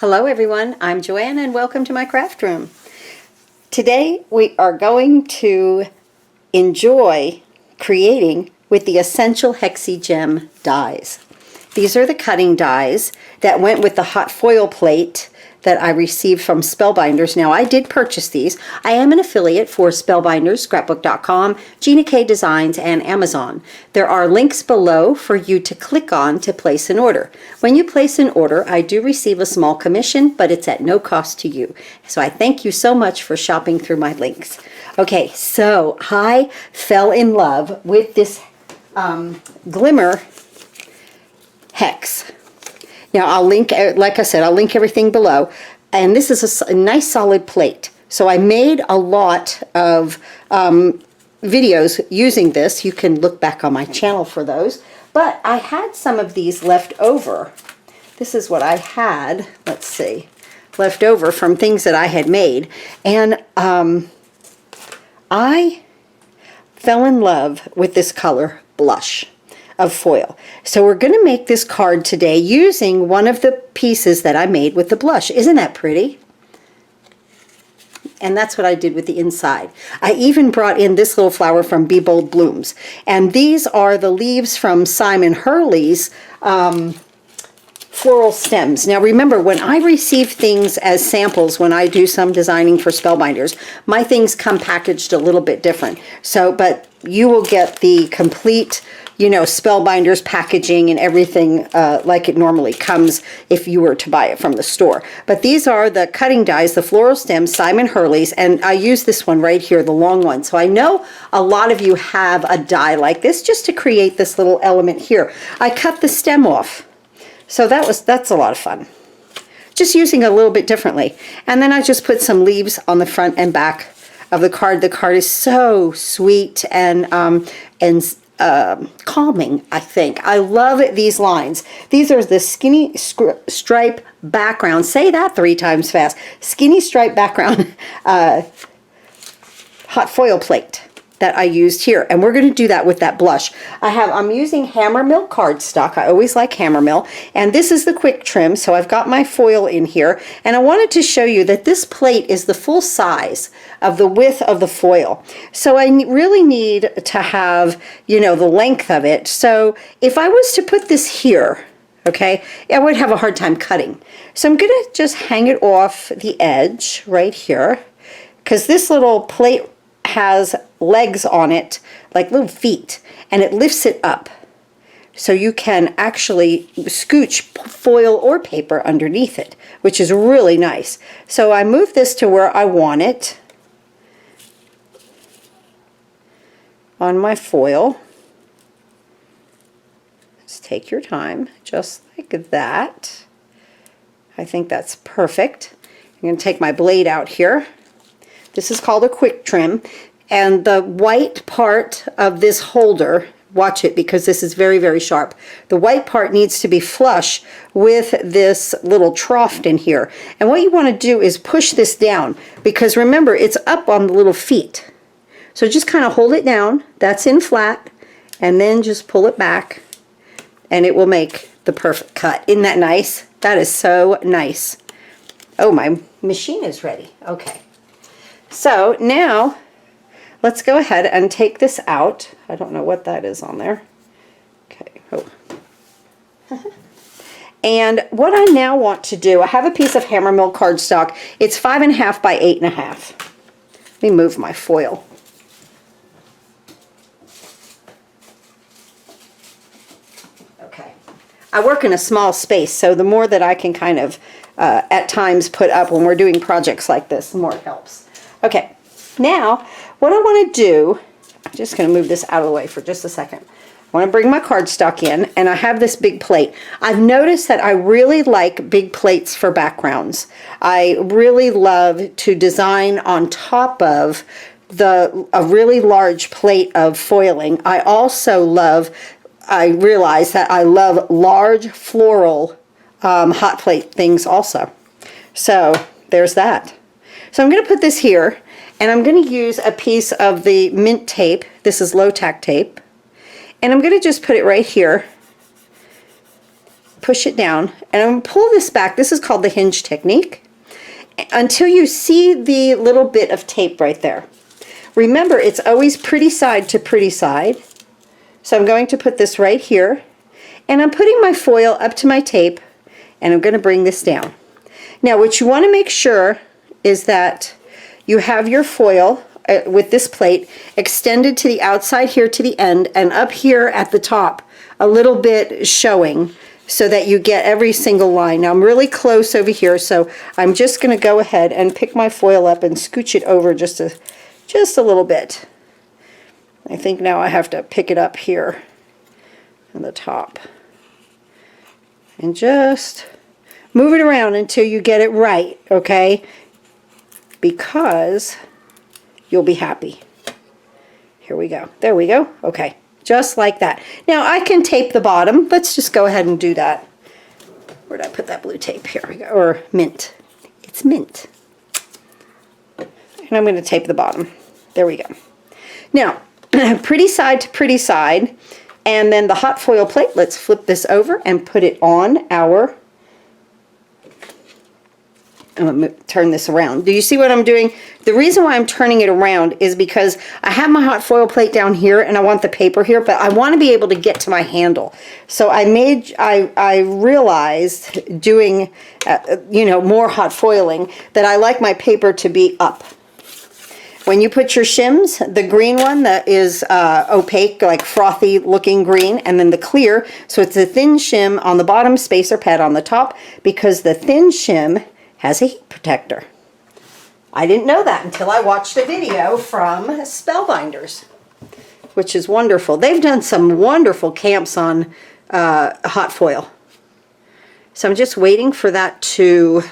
Hello everyone, I'm Joanna and welcome to my craft room. Today we are going to enjoy creating with the Essential Hexi-Gem dies. These are the cutting dies that went with the hot foil plate that I received from Spellbinders. Now I did purchase these. I am an affiliate for Spellbinders, scrapbook.com, GINA K Designs, and Amazon. There are links below for you to click on to place an order. When you place an order, I do receive a small commission, but it's at no cost to you. So I thank you so much for shopping through my links. Okay, so I fell in love with this Glimmer Hex. Now I'll link, like I said, I'll link everything below. And this is a nice solid plate. So I made a lot of videos using this. You can look back on my channel for those. But I had some of these left over. This is what I had, let's see, left over from things that I had made. And I fell in love with this color blush of foil. So we're going to make this card today using one of the pieces that I made with the blush. Isn't that pretty? And that's what I did with the inside. I even brought in this little flower from Be Bold Blooms. And these are the leaves from Simon Hurley's floral stems. Now remember, when I receive things as samples, when I do some designing for Spellbinders, my things come packaged a little bit different. So, but you will get the complete, you know, Spellbinders packaging and everything like it normally comes if you were to buy it from the store. But these are the cutting dies, the floral stems, Simon Hurley's, and I use this one right here, the long one. So I know a lot of you have a die like this just to create this little element here. I cut the stem off. So that's a lot of fun. Just using it a little bit differently. And then I just put some leaves on the front and back of the card. The card is so sweet and calming, I think. I love these lines. These are the skinny stripe background. Say that 3 times fast. Skinny stripe background hot foil plate that I used here, and we're going to do that with that blush. I'm using Hammermill cardstock. I always like Hammermill, and this is the quick trim, so I've got my foil in here, and I wanted to show you that this plate is the full size of the width of the foil. So I really need to have, you know, the length of it. So if I was to put this here, okay, I would have a hard time cutting. So I'm going to just hang it off the edge right here, because this little plate has legs on it, like little feet, and it lifts it up. So you can actually scooch foil or paper underneath it, which is really nice. So I move this to where I want it on my foil. Just take your time, just like that. I think that's perfect. I'm going to take my blade out here. This is called a quick trim, and the white part of this holder, watch it because this is very, very sharp. The white part needs to be flush with this little trough in here. And what you want to do is push this down, because remember, it's up on the little feet. So just kind of hold it down, that's in flat, and then just pull it back, and it will make the perfect cut. Isn't that nice? That is so nice. Oh, my machine is ready. Okay. So now let's go ahead and take this out. I don't know what that is on there. Okay. Oh. And what I now want to do, I have a piece of Hammermill cardstock. It's 5.5 by 8.5. Let me move my foil. Okay. I work in a small space, so the more that I can kind of at times put up when we're doing projects like this, the more it helps. Okay, now what I want to do, I'm just going to move this out of the way for just a second. I want to bring my cardstock in, and I have this big plate. I've noticed that I really like big plates for backgrounds. I really love to design on top of a really large plate of foiling. I also realize that I love large floral hot plate things also. So there's that. So I'm going to put this here, and I'm going to use a piece of the mint tape. This is low tack tape. And I'm going to just put it right here push it down, and I'm going to pull this back. This is called the hinge technique, until you see the little bit of tape right there. Remember, it's always pretty side to pretty side. So I'm going to put this right here, and I'm putting my foil up to my tape, and I'm going to bring this down. Now, what you want to make sure is that you have your foil with this plate extended to the outside here to the end, and up here at the top a little bit showing, so that you get every single line. Now I'm really close over here, so I'm just going to go ahead and pick my foil up and scooch it over just a little bit. I think now I have to pick it up here on the top and just move it around until you get it right, okay? Because you'll be happy. Here we go. There we go. Okay, just like that. Now I can tape the bottom. Let's just go ahead and do that. Where did I put that blue tape? Here we go. Or mint. It's mint. And I'm going to tape the bottom. There we go. Now, pretty side to pretty side, and then the hot foil plate. Let's flip this over and put it on our, I'm going to turn this around. Do you see what I'm doing? The reason why I'm turning it around is because I have my hot foil plate down here and I want the paper here, but I want to be able to get to my handle. So I realized doing, you know, more hot foiling, that I like my paper to be up. When you put your shims, the green one that is opaque, like frothy looking green, and then the clear, so it's a thin shim on the bottom, spacer pad on the top, because the thin shim has a heat protector. I didn't know that until I watched a video from Spellbinders, which is wonderful. They've done some wonderful camps on hot foil. So I'm just waiting for that to,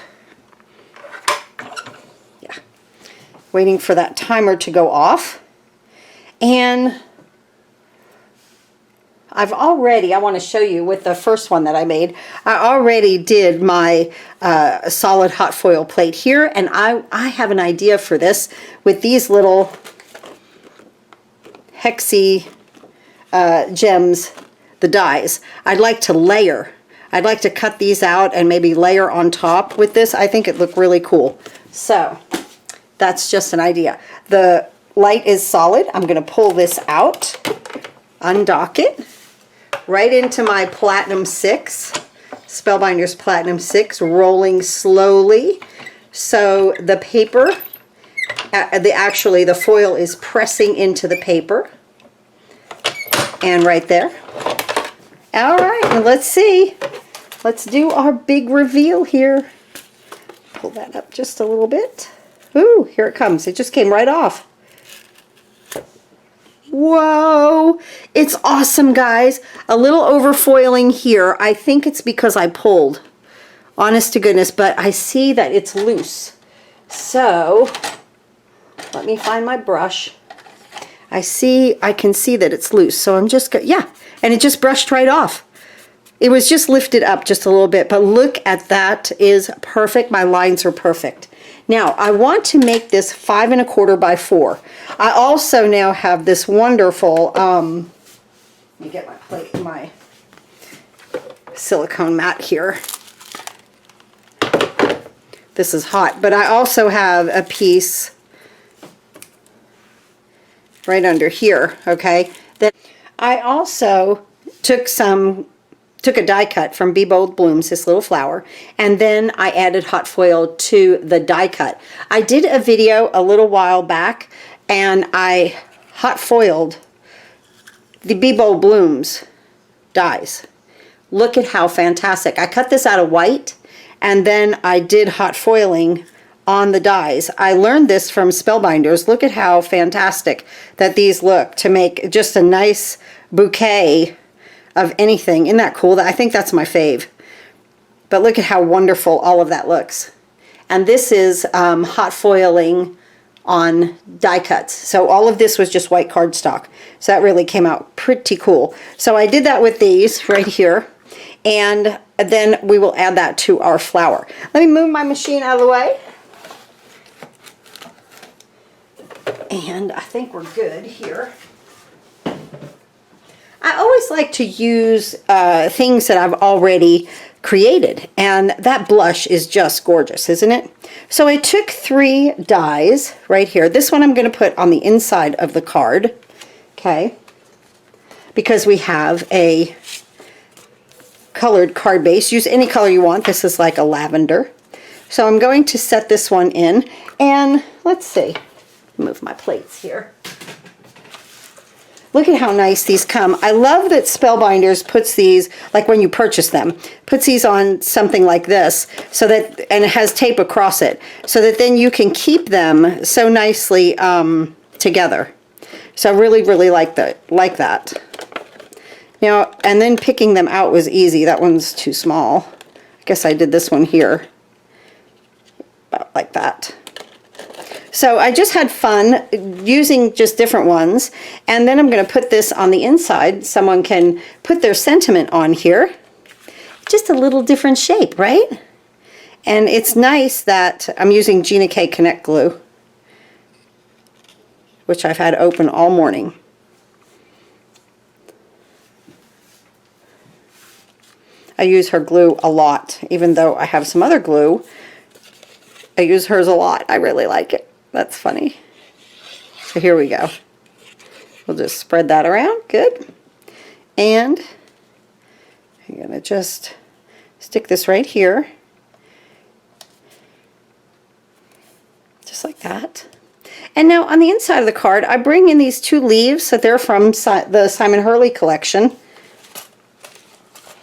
waiting for that timer to go off. And I've already, I want to show you with the first one that I made, I already did my solid hot foil plate here, and I have an idea for this with these little Hexi-Gems, the dies. I'd like to layer. I'd like to cut these out and maybe layer on top with this. I think it looked really cool. So that's just an idea. The light is solid. I'm going to pull this out, undock it, right into my Platinum 6, Spellbinders Platinum 6, rolling slowly. So the paper, actually the foil is pressing into the paper. And right there. All right, now let's see. Let's do our big reveal here. Pull that up just a little bit. Ooh, here it comes. It just came right off. Whoa, it's awesome, guys. A little overfoiling here. I think it's because I pulled, honest to goodness, but I see that it's loose. So let me find my brush. I can see that it's loose. So I'm just, yeah, and it just brushed right off. It was just lifted up just a little bit, but look at that, is perfect. My lines are perfect. Now, I want to make this 5 1/4 by 4. I also now have this wonderful, let me get my plate, my silicone mat here. This is hot, but I also have a piece right under here, okay? That I also took a die cut from Be Bold Blooms, this little flower, and then I added hot foil to the die cut. I did a video a little while back, and I hot foiled the Be Bold Blooms dies. Look at how fantastic. I cut this out of white, and then I did hot foiling on the dies. I learned this from Spellbinders. Look at how fantastic that these look to make just a nice bouquet of anything. Isn't that cool? I think that's my fave. But look at how wonderful all of that looks. And this is hot foiling on die cuts. So all of this was just white cardstock. So that really came out pretty cool. So I did that with these right here. And then we will add that to our flower. Let me move my machine out of the way. And I think we're good here. I always like to use things that I've already created, and that blush is just gorgeous, isn't it? So I took 3 dies right here. This one I'm going to put on the inside of the card, okay, because we have a colored card base. Use any color you want. This is like a lavender. So I'm going to set this one in, and let's see, move my plates here. Look at how nice these come. I love that Spellbinders puts these, like when you purchase them, puts these on something like this, so that, and it has tape across it, so that then you can keep them so nicely together. So I really, really like that. Now, and then picking them out was easy. That one's too small. I guess I did this one here, about like that. So I just had fun using just different ones, and then I'm going to put this on the inside. Someone can put their sentiment on here. Just a little different shape, right? And it's nice that I'm using GINA Connect glue, which I've had open all morning. I use her glue a lot, even though I have some other glue. I use hers a lot. I really like it. That's funny. So here we go. We'll just spread that around. Good. And I'm going to just stick this right here. Just like that. And now on the inside of the card, I bring in these 2 leaves that they're from the Simon Hurley collection.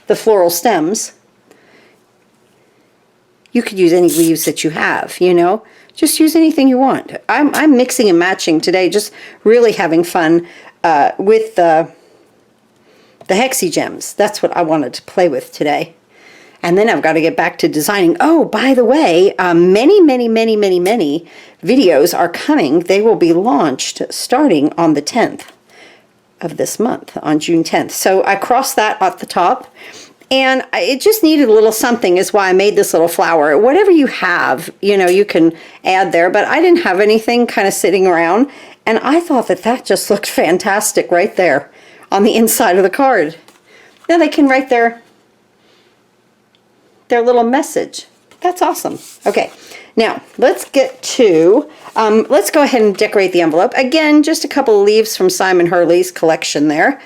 The floral stems. You could use any leaves that you have, you know. Just use anything you want. I'm mixing and matching today, just really having fun with the Hexi-Gems. That's what I wanted to play with today. And then I've got to get back to designing. Oh, by the way, many videos are coming. They will be launched starting on the 10th of this month, on June 10th. So I crossed that at the top. And it just needed a little something, is why I made this little flower. Whatever you have, you know, you can add there. But I didn't have anything kind of sitting around. And I thought that that just looked fantastic right there on the inside of the card. Now they can write their little message. That's awesome. Okay, now let's get to, let's go ahead and decorate the envelope. Again, just a couple of leaves from Simon Hurley's collection there.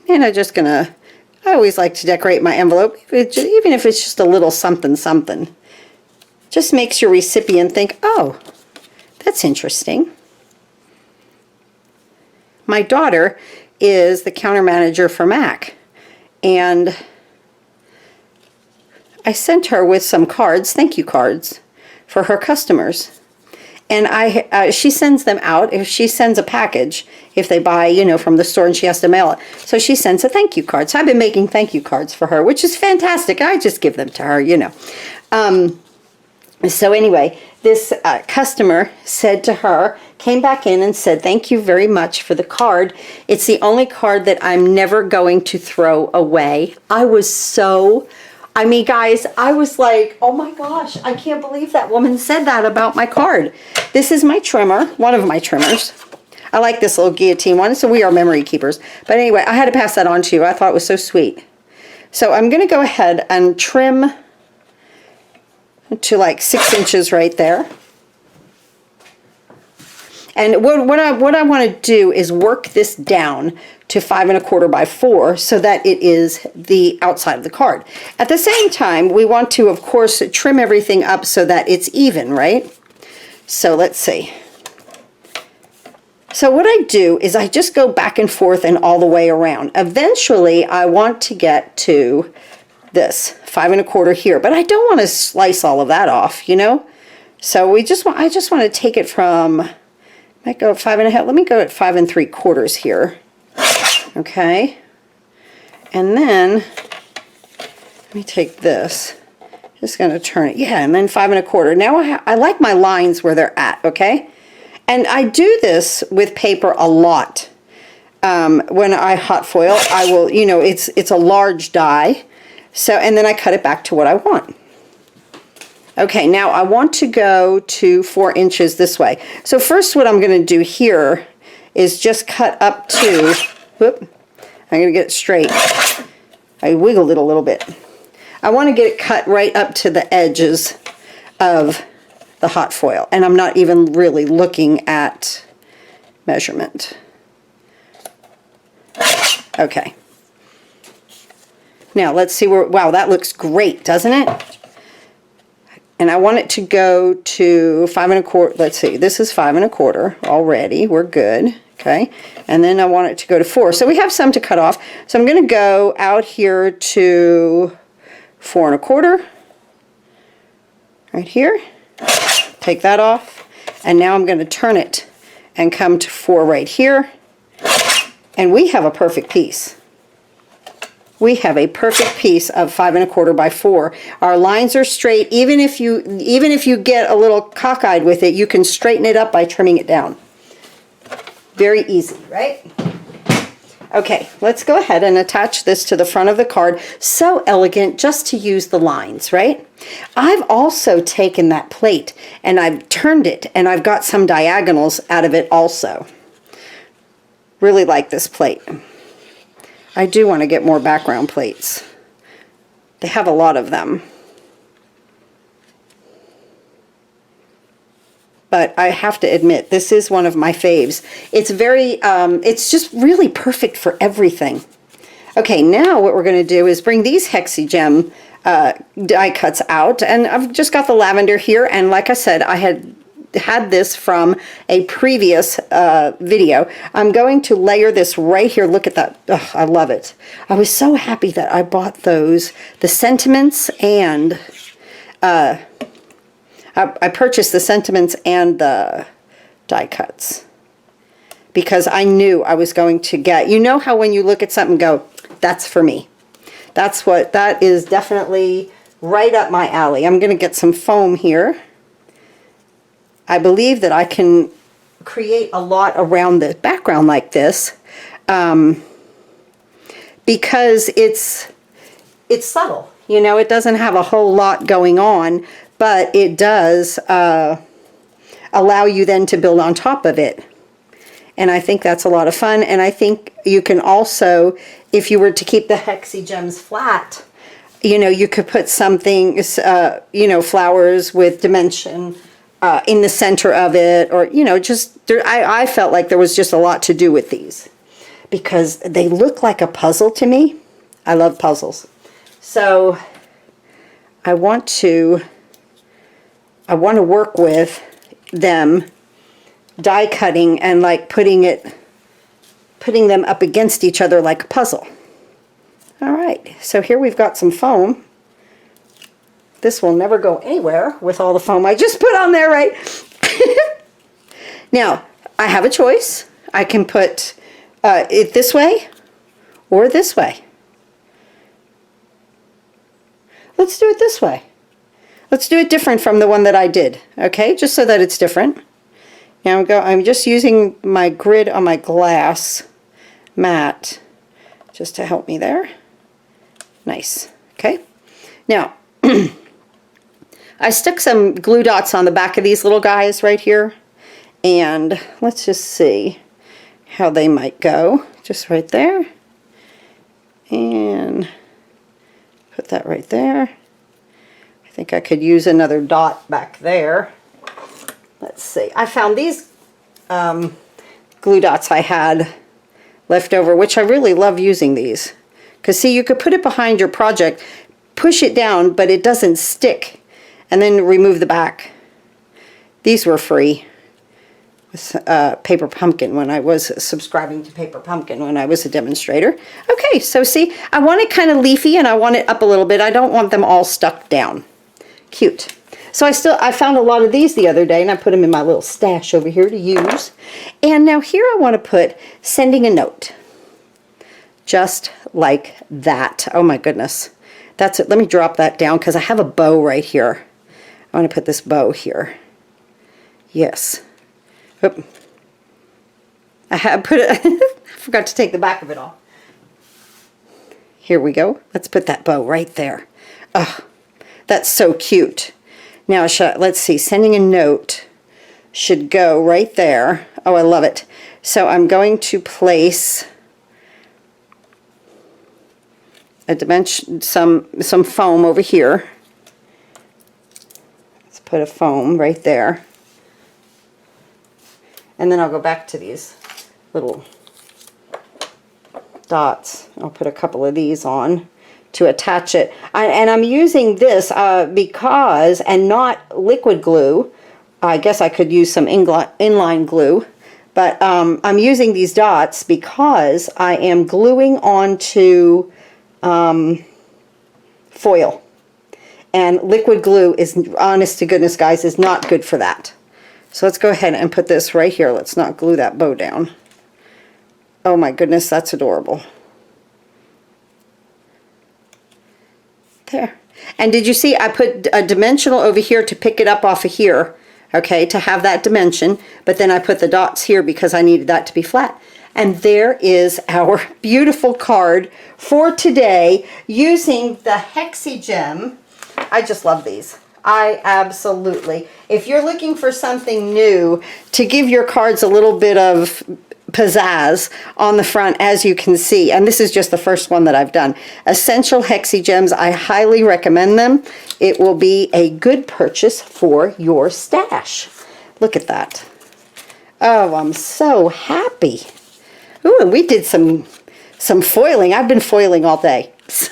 And I'm just going to, I always like to decorate my envelope, even if it's just a little something something. Just makes your recipient think, oh, that's interesting. My daughter is the counter manager for MAC, and I sent her with some cards, thank you cards, for her customers. And she sends them out. If she sends a package, if they buy, you know, from the store, and she has to mail it. So she sends a thank you card. So I've been making thank you cards for her, which is fantastic. I just give them to her, you know. So anyway, this customer said to her, came back in and said, thank you very much for the card. It's the only card that I'm never going to throw away. I was so... I mean, guys, I was like, oh my gosh, I can't believe that woman said that about my card. This is my trimmer, one of my trimmers. I like this little guillotine one, so we are memory keepers. But anyway, I had to pass that on to you. I thought it was so sweet. So I'm going to go ahead and trim to like 6 inches right there. And what I want to do is work this down to 5 1/4 by 4 so that it is the outside of the card. At the same time, we want to, of course, trim everything up so that it's even, right? So let's see. So what I do is I just go back and forth and all the way around. Eventually, I want to get to this 5 1/4 here, but I don't want to slice all of that off, you know? So I just want to take it from... Might go at 5 1/2. Let me go at 5 3/4 here. Okay. And then let me take this. Just going to turn it. Yeah, and then 5 1/4. Now I like my lines where they're at. Okay. And I do this with paper a lot. When I hot foil, I will, you know, it's a large die. So, and then I cut it back to what I want. Okay, now I want to go to 4 inches this way. So first what I'm going to do here is just cut up to Whoop. I'm going to get it straight. I wiggled it a little bit. I want to get it cut right up to the edges of the hot foil. And I'm not even really looking at measurement. Okay. Now let's see where, wow, that looks great, doesn't it? And I want it to go to 5 1/4. Let's see, this is 5 1/4 already. We're good. Okay. And then I want it to go to 4. So we have some to cut off. So I'm going to go out here to 4 1/4. Right here. Take that off. And now I'm going to turn it and come to 4 right here. And we have a perfect piece. We have a perfect piece of 5 1/4 by 4. Our lines are straight. Even if you get a little cockeyed with it, you can straighten it up by trimming it down. Very easy, right? Okay, let's go ahead and attach this to the front of the card. So elegant just to use the lines, right? I've also taken that plate and I've turned it and I've got some diagonals out of it also. Really like this plate. I do want to get more background plates. They have a lot of them. But I have to admit, this is one of my faves. It's very, it's just really perfect for everything. Okay, now what we're going to do is bring these Hexi-Gem die cuts out. And I've just got the lavender here. And like I said, I had this from a previous video. I'm going to layer this right here. Look at that. Oh, I love it. I was so happy that I bought those, the sentiments, and I purchased the sentiments and the die cuts because I knew I was going to get, you know how when you look at something and go, that's for me. That is definitely right up my alley. I'm going to get some foam here. I believe that I can create a lot around the background like this because it's subtle. You know, it doesn't have a whole lot going on, but it does allow you then to build on top of it. And I think that's a lot of fun. And I think you can also, if you were to keep the Hexi-Gems flat, you know, you could put something, you know, flowers with dimension in the center of it, or, you know, just, I felt like there was just a lot to do with these because they look like a puzzle to me. I love puzzles. So I want to work with them die cutting and like putting them up against each other like a puzzle. All right, so here we've got some foam. This will never go anywhere with all the foam I just put on there, right? Now, I have a choice. I can put it this way or this way. Let's do it this way. Let's do it different from the one that I did, okay? Just so that it's different. Now I'm just using my grid on my glass mat just to help me there. Nice, okay? Now, I stuck some glue dots on the back of these little guys right here. And let's just see how they might go. Just right there. And put that right there. I think I could use another dot back there. Let's see. I found these glue dots I had left over, which I really love using these. Because see, you could put it behind your project, push it down, but it doesn't stick. And then remove the back. These were free with Paper Pumpkin when I was subscribing to Paper Pumpkin when I was a demonstrator. Okay, so see, I want it kind of leafy and I want it up a little bit. I don't want them all stuck down. Cute. So I found a lot of these the other day and I put them in my little stash over here to use. And now here I want to put sending a note. Just like that. Oh my goodness. That's it. Let me drop that down because I have a bow right here. I want to put this bow here. Yes. Oop. I forgot to take the back of it off. Here we go. Let's put that bow right there. Oh, that's so cute. Now, let's see. Sending a note should go right there. Oh, I love it. So I'm going to place a dimension, some foam over here. Let's put a foam right there. And then I'll go back to these little dots. I'll put a couple of these on to attach it. And I'm using this because, and not liquid glue. I guess I could use some inline glue. But I'm using these dots because I am gluing onto foil. And liquid glue is, honest to goodness guys, is not good for that. So let's go ahead and put this right here. Let's not glue that bow down. Oh my goodness, that's adorable. There. And did you see I put a dimensional over here to pick it up off of here, okay, to have that dimension, but then I put the dots here because I needed that to be flat. And there is our beautiful card for today using the Hexi-Gem. I just love these. I absolutely. If you're looking for something new to give your cards a little bit of pizzazz on the front, as you can see, and this is just the first one that I've done. Essential Hexi-Gems, I highly recommend them. It will be a good purchase for your stash. Look at that. Oh, I'm so happy. Ooh, and we did some foiling. I've been foiling all day. So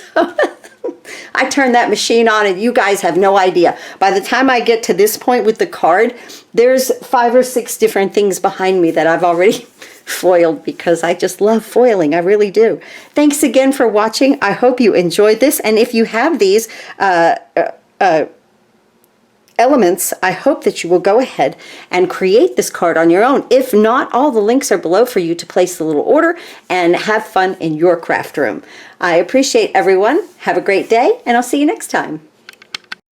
I turned that machine on and you guys have no idea. By the time I get to this point with the card, there's 5 or 6 different things behind me that I've already foiled because I just love foiling. I really do. Thanks again for watching. I hope you enjoyed this. And if you have these elements, I hope that you will go ahead and create this card on your own. If not, all the links are below for you to place the little order and have fun in your craft room. I appreciate everyone. Have a great day, and I'll see you next time.